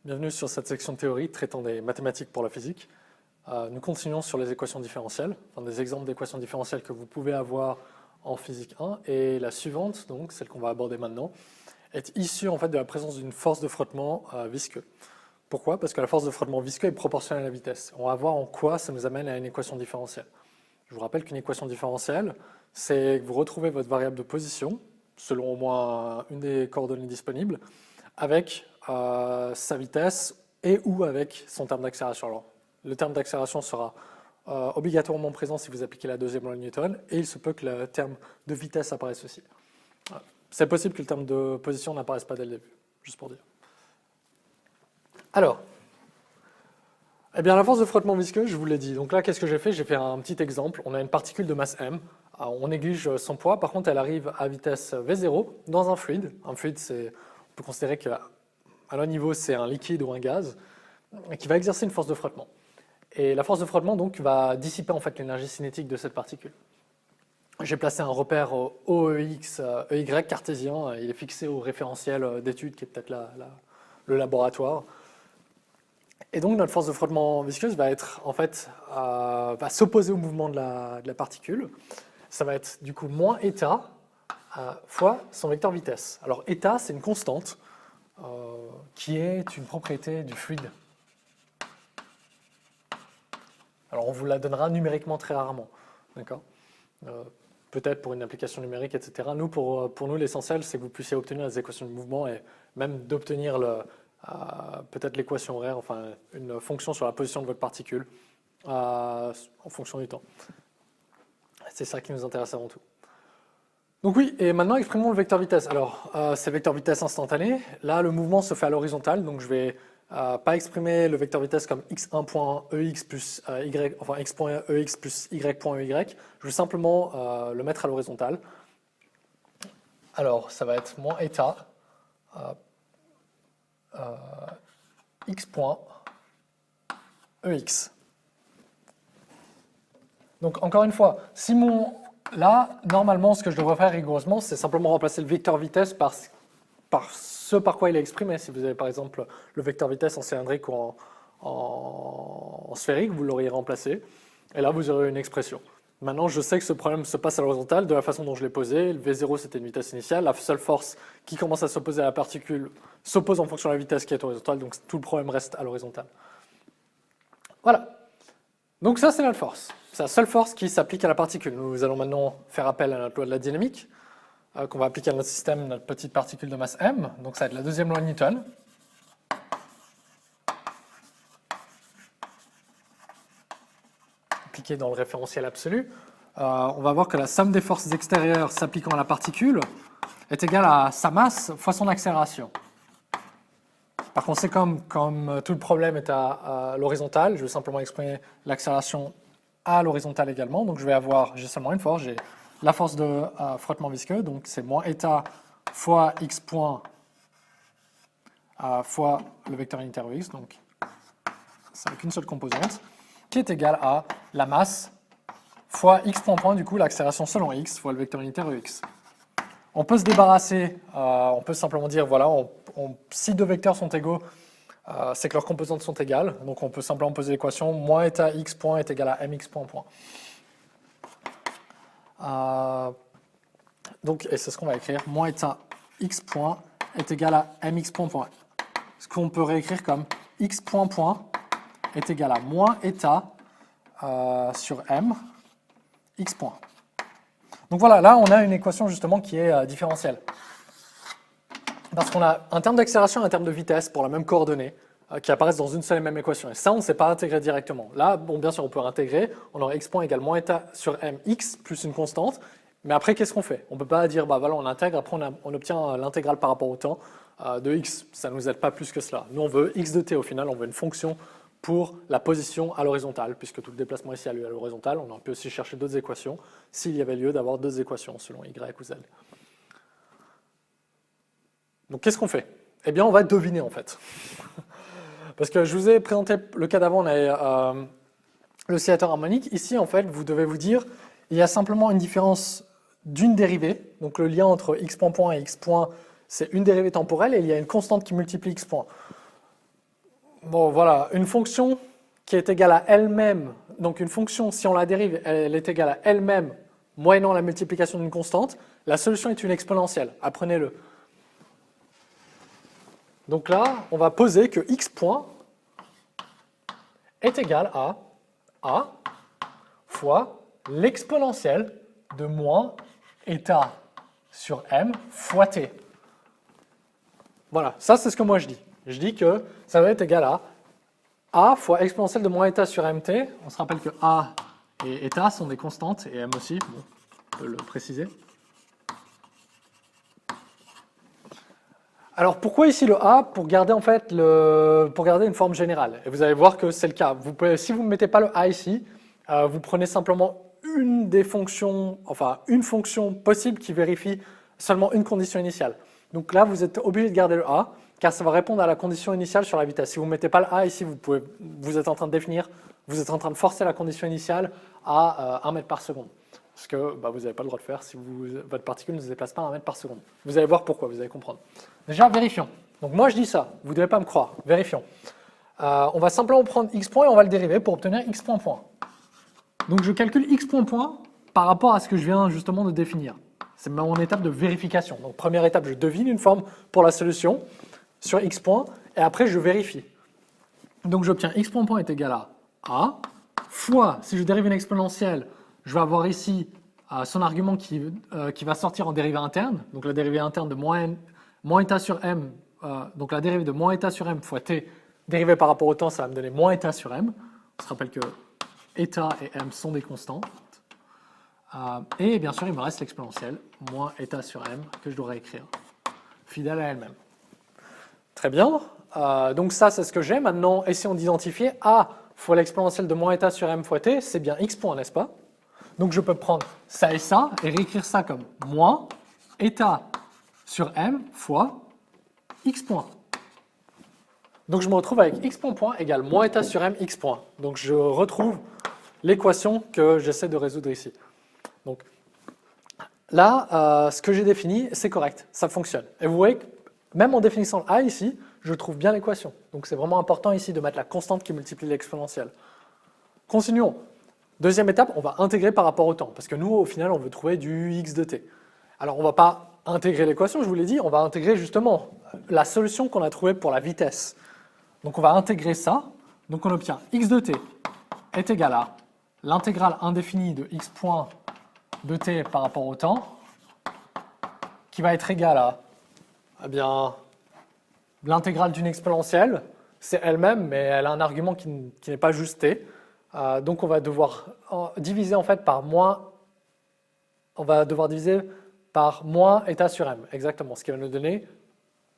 Bienvenue sur cette section de théorie traitant des mathématiques pour la physique. Nous continuons sur les équations différentielles, enfin des exemples d'équations différentielles que vous pouvez avoir en physique 1. Et la suivante, donc celle qu'on va aborder maintenant, est issue en fait de la présence d'une force de frottement visqueux. Pourquoi? Parce que la force de frottement visqueux est proportionnelle à la vitesse. On va voir en quoi ça nous amène à une équation différentielle. Je vous rappelle qu'une équation différentielle, c'est que vous retrouvez votre variable de position, selon au moins une des coordonnées disponibles, avec sa vitesse et ou avec son terme d'accélération. Alors, le terme d'accélération sera obligatoirement présent si vous appliquez la deuxième loi de Newton, et il se peut que le terme de vitesse apparaisse aussi. C'est possible que le terme de position n'apparaisse pas dès le début, juste pour dire. Alors, eh bien, la force de frottement visqueux, je vous l'ai dit. Donc là, qu'est-ce que j'ai fait? J'ai fait un petit exemple. On a une particule de masse m. Alors, on néglige son poids. Par contre, elle arrive à vitesse v0 dans un fluide. Un fluide, on peut considérer qu'à leur niveau, c'est un liquide ou un gaz qui va exercer une force de frottement. Et la force de frottement, donc, va dissiper en fait l'énergie cinétique de cette particule. J'ai placé un repère OEX, EY cartésien. Il est fixé au référentiel d'étude qui est peut-être le laboratoire. Et donc notre force de frottement visqueuse va être en fait va s'opposer au mouvement de la particule. Ça va être du coup moins eta fois son vecteur vitesse. Alors eta, c'est une constante qui est une propriété du fluide. Alors on vous la donnera numériquement très rarement, d'accord? Peut-être pour une application numérique, etc. Nous, pour nous, l'essentiel, c'est que vous puissiez obtenir les équations de mouvement et même d'obtenir peut-être l'équation horaire, enfin une fonction sur la position de votre particule en fonction du temps. C'est ça qui nous intéresse avant tout. Donc oui, et maintenant exprimons le vecteur vitesse. Alors, c'est le vecteur vitesse instantané. Là, le mouvement se fait à l'horizontale, donc je vais pas exprimer le vecteur vitesse comme x1.ex plus y, enfin x.ex plus y.ey. Je vais simplement le mettre à l'horizontale. Alors, ça va être moins eta x.ex. Donc encore une fois, si là, normalement, ce que je devrais faire rigoureusement, c'est simplement remplacer le vecteur vitesse par ce par quoi il est exprimé. Si vous avez par exemple le vecteur vitesse en cylindrique ou en sphérique, vous l'auriez remplacé, et là vous aurez une expression. Maintenant, je sais que ce problème se passe à l'horizontale de la façon dont je l'ai posé. Le V0, c'était une vitesse initiale. La seule force qui commence à s'opposer à la particule s'oppose en fonction de la vitesse qui est horizontale, donc tout le problème reste à l'horizontale. Voilà. Donc ça, c'est notre force. C'est la seule force qui s'applique à la particule. Nous allons maintenant faire appel à notre loi de la dynamique, qu'on va appliquer à notre système, notre petite particule de masse m. Donc ça va être la deuxième loi de Newton. Appliquée dans le référentiel absolu. On va voir que la somme des forces extérieures s'appliquant à la particule est égale à sa masse fois son accélération. Par conséquent, comme tout le problème est à l'horizontale, je vais simplement exprimer l'accélération à l'horizontale également. Donc j'ai seulement une force, j'ai la force de frottement visqueux, donc c'est moins eta fois x point fois le vecteur unitaire x, donc c'est avec une seule composante, qui est égale à la masse fois x point, du coup l'accélération selon x fois le vecteur unitaire x. On peut se débarrasser, on peut simplement dire, voilà, si deux vecteurs sont égaux, c'est que leurs composantes sont égales. Donc on peut simplement poser l'équation moins eta x point est égal à mx point. Donc, et c'est ce qu'on va écrire, moins eta x point est égal à mx point. Ce qu'on peut réécrire comme x point est égal à moins eta sur m x point. Donc voilà, là on a une équation justement qui est différentielle. Parce qu'on a un terme d'accélération et un terme de vitesse pour la même coordonnée qui apparaissent dans une seule et même équation. Et ça, on ne sait pas intégrer directement. Là, bon, bien sûr, on peut intégrer. On aurait x point égale moins eta sur mx plus une constante. Mais après, qu'est-ce qu'on fait? On ne peut pas dire, bah voilà, on intègre, après on obtient l'intégrale par rapport au temps de x. Ça ne nous aide pas plus que cela. Nous, on veut x de t au final, on veut une fonction pour la position à l'horizontale, puisque tout le déplacement ici a lieu à l'horizontale. On aurait pu aussi chercher d'autres équations s'il y avait lieu d'avoir deux équations selon y ou z. Donc qu'est-ce qu'on fait? Eh bien, on va deviner en fait. Parce que je vous ai présenté le cas d'avant, on a l'oscillateur harmonique. Ici, en fait, vous devez vous dire, il y a simplement une différence d'une dérivée. Donc le lien entre x point et x point, c'est une dérivée temporelle, et il y a une constante qui multiplie x point. Bon, voilà, une fonction qui est égale à elle-même, donc une fonction, si on la dérive, elle est égale à elle-même, moyennant la multiplication d'une constante, la solution est une exponentielle, apprenez-le. Donc là, on va poser que x point est égal à a fois l'exponentielle de moins eta sur m fois t. Voilà, ça c'est ce que moi je dis. Je dis que ça va être égal à a fois exponentielle de moins eta sur mt. On se rappelle que a et eta sont des constantes, et m aussi, bon, on peut le préciser. Alors pourquoi ici le a? Pour garder en fait pour garder une forme générale. Et vous allez voir que c'est le cas. Si vous ne mettez pas le a ici, vous prenez simplement une des fonctions, enfin une fonction possible qui vérifie seulement une condition initiale. Donc là, vous êtes obligé de garder le a, car ça va répondre à la condition initiale sur la vitesse. Si vous ne mettez pas le a ici, vous êtes en train de définir, vous êtes en train de forcer la condition initiale à 1 mètre par seconde. Parce que vous n'avez pas le droit de le faire si votre particule ne se déplace pas à 1 mètre par seconde. Vous allez voir pourquoi, vous allez comprendre. Déjà, vérifions. Donc moi, je dis ça, vous ne devez pas me croire. Vérifions. On va simplement prendre x point et on va le dériver pour obtenir x point point. Donc je calcule x point point par rapport à ce que je viens justement de définir. C'est mon étape de vérification. Donc première étape, je devine une forme pour la solution sur x point et après je vérifie. Donc j'obtiens x point point est égal à a fois, si je dérive une exponentielle, je vais avoir ici son argument qui va sortir en dérivée interne. Donc la dérivée interne de moins eta sur m, donc la dérivée de moins eta sur m fois t, dérivée par rapport au temps, ça va me donner moins eta sur m. On se rappelle que eta et m sont des constantes. Et bien sûr, il me reste l'exponentielle, moins eta sur m, que je dois réécrire, fidèle à elle-même. Très bien. Donc ça, c'est ce que j'ai. Maintenant, essayons d'identifier a fois l'exponentielle de moins eta sur m fois t, c'est bien x point, n'est-ce pas? Donc je peux prendre ça et réécrire ça comme moins eta sur m fois x point. Donc je me retrouve avec x point point égale moins eta sur m x point. Donc je retrouve l'équation que j'essaie de résoudre ici. Donc là, ce que j'ai défini, c'est correct, ça fonctionne. Et vous voyez que même en définissant le a ici, je trouve bien l'équation. Donc c'est vraiment important ici de mettre la constante qui multiplie l'exponentielle. Continuons. Deuxième étape, on va intégrer par rapport au temps, parce que nous, au final, on veut trouver du x de t. Alors on ne va pas intégrer l'équation, je vous l'ai dit, on va intégrer justement la solution qu'on a trouvée pour la vitesse. Donc on va intégrer ça, donc on obtient x de t est égal à l'intégrale indéfinie de x point de t par rapport au temps, qui va être égale à l'intégrale d'une exponentielle, c'est elle-même, mais elle a un argument qui n'est pas juste t. Donc on va devoir diviser en fait par moins, eta sur m, exactement, ce qui va nous donner,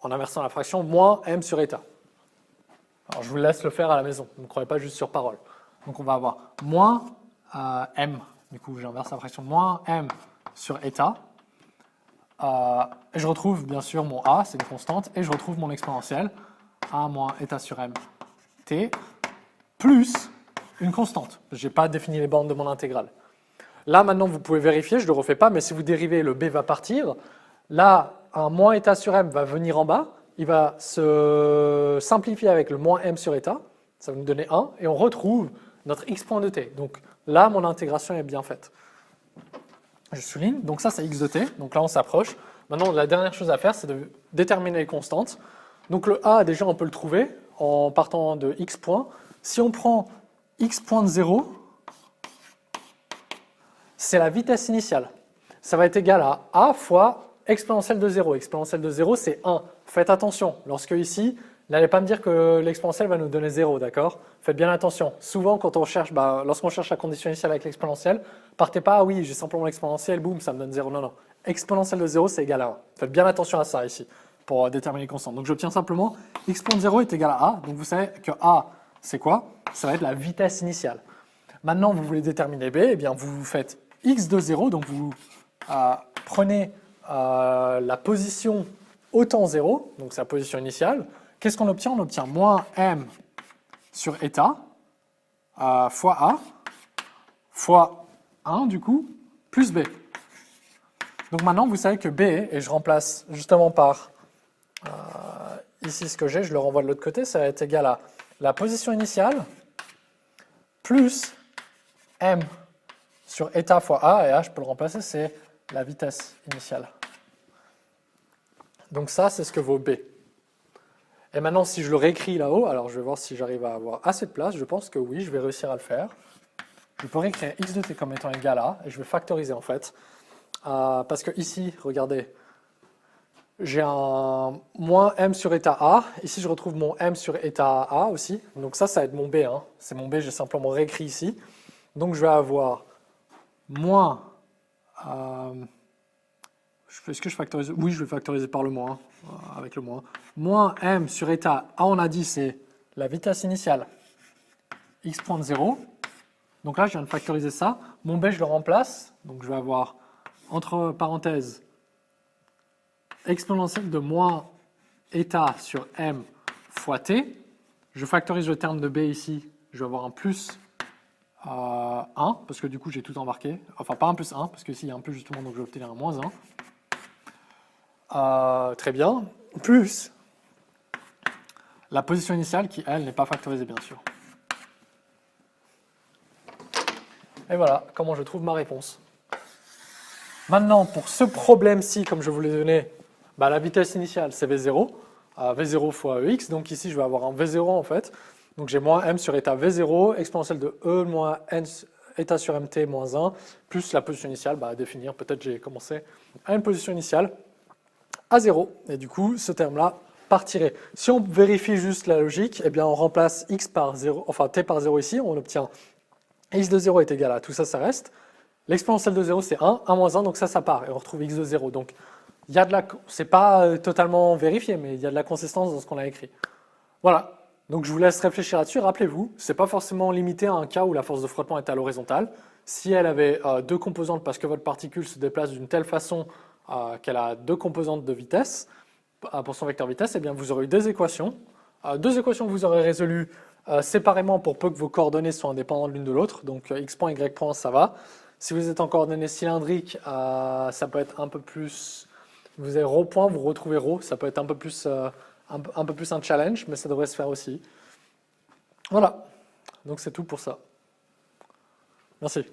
en inversant la fraction, moins m sur eta. Alors je vous laisse le faire à la maison, ne me croyez pas juste sur parole. Donc on va avoir moins m, du coup j'inverse la fraction, moins m sur eta. Et je retrouve bien sûr mon a, c'est une constante, et je retrouve mon exponentielle, a moins eta sur m t, plus une constante. Je n'ai pas défini les bornes de mon intégrale. Là, maintenant, vous pouvez vérifier, je ne le refais pas, mais si vous dérivez, le b va partir. Là, un moins eta sur m va venir en bas. Il va se simplifier avec le moins m sur eta. Ça va nous donner 1. Et on retrouve notre x point de t. Donc là, mon intégration est bien faite. Je souligne. Donc ça, c'est x de t. Donc là, on s'approche. Maintenant, la dernière chose à faire, c'est de déterminer les constantes. Donc le a, déjà, on peut le trouver en partant de x point. Si on prend x point de 0, c'est la vitesse initiale. Ça va être égal à a fois exponentielle de 0. Exponentielle de 0, c'est 1. Faites attention, lorsque ici, n'allez pas me dire que l'exponentielle va nous donner 0, d'accord? Faites bien attention. Souvent, quand on cherche, lorsqu'on cherche la condition initiale avec l'exponentielle, partez pas, ah oui, j'ai simplement l'exponentielle, boum, ça me donne 0. Non, non. Exponentielle de 0, c'est égal à 1. Faites bien attention à ça ici, pour déterminer les constantes. Donc j'obtiens simplement x point de 0 est égal à a. Donc vous savez que a, c'est quoi? Ça va être la vitesse initiale. Maintenant, vous voulez déterminer b, eh bien vous faites x de 0, donc vous prenez la position au temps 0, donc c'est la position initiale. Qu'est-ce qu'on obtient? On obtient moins m sur eta fois a fois 1 du coup, plus b. Donc maintenant, vous savez que b, et je remplace justement par ici ce que j'ai, je le renvoie de l'autre côté, ça va être égal à la position initiale plus m sur état fois a, et a, je peux le remplacer, c'est la vitesse initiale. Donc ça, c'est ce que vaut b. Et maintenant, si je le réécris là-haut, alors je vais voir si j'arrive à avoir assez de place, je pense que oui, je vais réussir à le faire. Je peux réécrire x de t comme étant égal à, et je vais factoriser en fait. Parce que ici, regardez, j'ai un moins m sur état a, ici je retrouve mon m sur état a aussi, donc ça va être mon b, hein. C'est mon b, j'ai simplement réécrit ici. Donc je vais avoir moins, est-ce que je factorise? Oui, je vais factoriser par le moins, avec le moins. Moins m sur état a, on a dit, c'est la vitesse initiale, x point 0. Donc là, je viens de factoriser ça. Mon b, je le remplace. Donc je vais avoir, entre parenthèses, exponentielle de moins état sur m fois t. Je factorise le terme de b ici. Je vais avoir un plus 1, parce que du coup, j'ai tout embarqué. Enfin, pas un plus 1, parce que ici, il y a un plus justement, donc je vais obtenir un moins 1. Très bien. Plus la position initiale qui, elle, n'est pas factorisée, bien sûr. Et voilà comment je trouve ma réponse. Maintenant, pour ce problème-ci, comme je vous l'ai donné, la vitesse initiale, c'est V0, V0 fois EX. Donc ici, je vais avoir un V0 en fait. Donc j'ai moins M sur état V0, exponentielle de E moins N état sur MT moins 1, plus la position initiale, à définir. Peut-être j'ai commencé à une position initiale à 0. Et du coup, ce terme-là partirait. Si on vérifie juste la logique, eh bien on remplace X par 0, enfin T par 0 ici, on obtient x de 0 est égal à, tout ça, ça reste. L'exponentielle de 0, c'est 1, 1 moins 1, donc ça part, et on retrouve x de 0. Donc, il y a de la, c'est pas totalement vérifié, mais il y a de la consistance dans ce qu'on a écrit. Voilà, donc je vous laisse réfléchir là-dessus. Rappelez-vous, c'est pas forcément limité à un cas où la force de frottement est à l'horizontale. Si elle avait deux composantes parce que votre particule se déplace d'une telle façon qu'elle a deux composantes de vitesse, pour son vecteur vitesse, eh bien vous aurez eu deux équations que vous aurez résolues séparément pour peu que vos coordonnées soient indépendantes l'une de l'autre. Donc x point, y point, ça va. Si vous êtes en coordonnées cylindriques, ça peut être un peu plus... Vous avez ρ point, vous retrouvez ρ, ça peut être un peu plus un challenge, mais ça devrait se faire aussi. Voilà, donc c'est tout pour ça. Merci.